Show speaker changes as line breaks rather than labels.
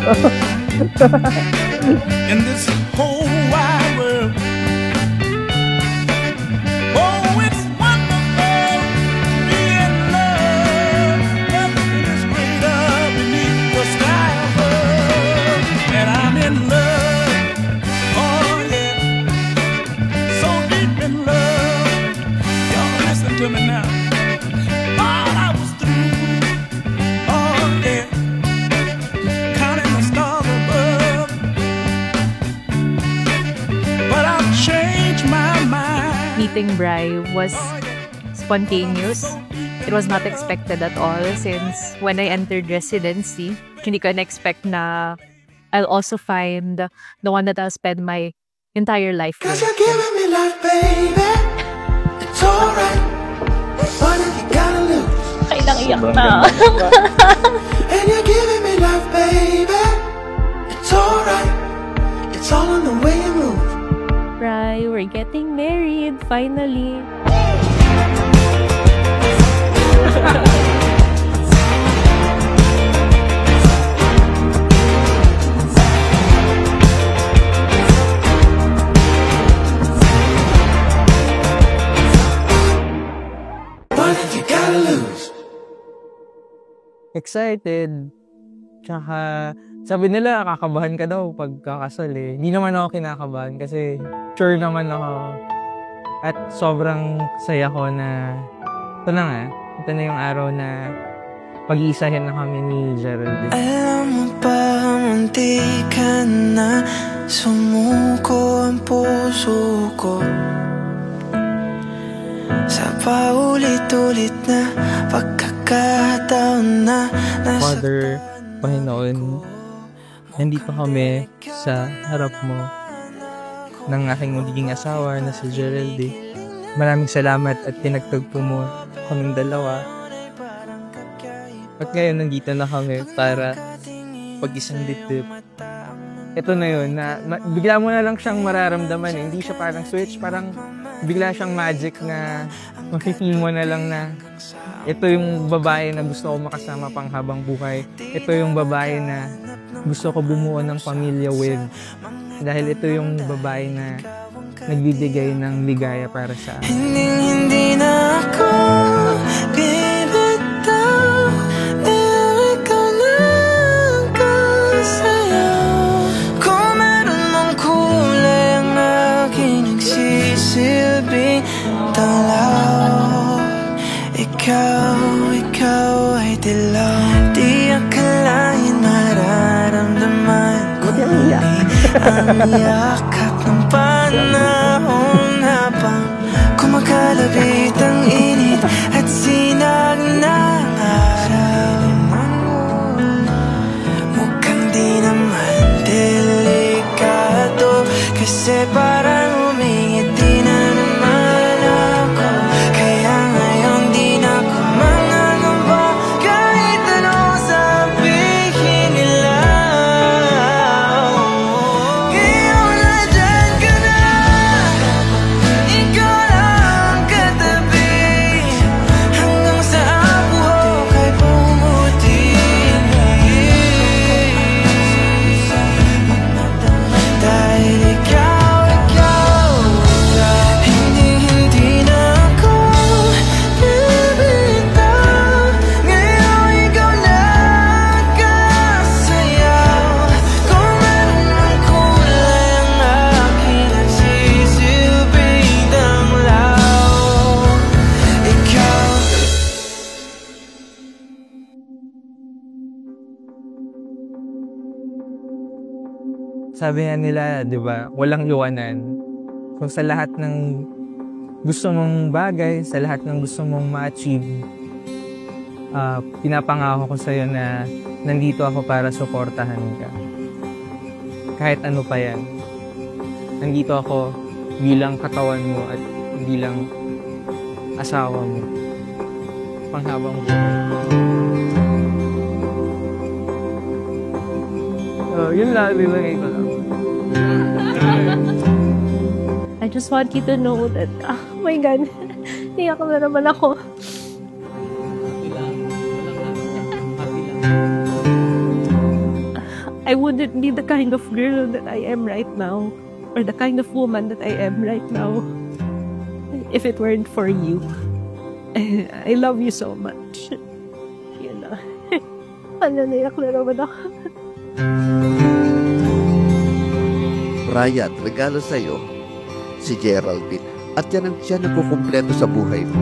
In this whole wide world. Oh, it's wonderful being loved. Nothing is greater beneath the sky above. And I'm in love. Oh, yeah. So deep in love. Y'all listen to me now. Thought I was through. Oh, yeah. Counting the stars above. But I've changed my mind.
Meeting Bri was spontaneous. It was not expected at all since when I entered residency, hindi ko na-expect na I'll also find the one that I'll spend my entire life with.
'Cause you're giving me life, baby. It's alright. What if you gotta lose?
Kailang iyak na.
And you're giving me life, baby. It's alright. It's all in the way you move.
Bri, we're getting married finally.
What if you gotta lose?
Excited. Tsaka, sabi nila, kakabahan ka daw pag kakasal eh. Hindi naman ako kinakabahan kasi sure naman ako. At sobrang saya ko na ito na nga, ito na yung araw na pag-iisahin na kami ni Geraldine.
Alam mo ba, munti ka na sumuko ang puso ko sa paulit-ulit na pagkakataon na
Father, Panginoon, nandito kami sa harap mo ng aking magiging asawa na si Geraldine. Maraming salamat at pinagtagpo mo kaming dalawa. At ngayon nandito na kami para pag-isang dibdib. Ito na yun, na bigla mo na lang siyang mararamdaman eh. Hindi siya parang switch, parang bigla siyang magic na makikita mo na lang na ito yung babae na gusto ko makasama pang habang buhay. Ito yung babae na gusto ko bumuo ng pamilya with. Dahil ito yung babae na nagbibigay ng ligaya para sa akin.
Hindi na ako bibitaw, ikaw lang kasayaw. Kung meron mang kulay ang aking nagsisilbing tanglaw, ikaw ay dilaw. Di akalain mararamdaman ko ang yakap ng panahon habang kumakalabit ang init at sinag ng araw. Mukhang di naman delikado kasi parang umingiti na naman ako. Kaya ngayon di na ako mangangamba kahit ano sabihin nila. Ngayon na dyan ka na, ikaw lang katabi, hanggang sa ang buhok ay pumuti. Dahil ikaw, hindi na ako bibitaw. Ngayon ikaw lang kasayaw. Kung meron mang kulay ang aking nagsisilbing tanglaw, ikaw.
Sabi nga nila, di ba, walang iwanan. Kung sa lahat ng gusto mong bagay, sa lahat ng gusto mong ma-achieve, pinapangako ko sa'yo na nandito ako para suportahan ka. Kahit ano pa yan. Nandito ako bilang katawan mo at bilang asawa mo. Panghabang buhay. Yun lang, bibigay ko lang.
I just want you to know that, oh my God, niyak na naman ako. I wouldn't be the kind of girl that I am right now, or the kind of woman that I am right now, if it weren't for you. I love you so much. Yun na. Naiyak na naman ako.
Ryan, regalo sa'yo, si Geraldine. At yan ang siya nagkukumpleto sa buhay mo.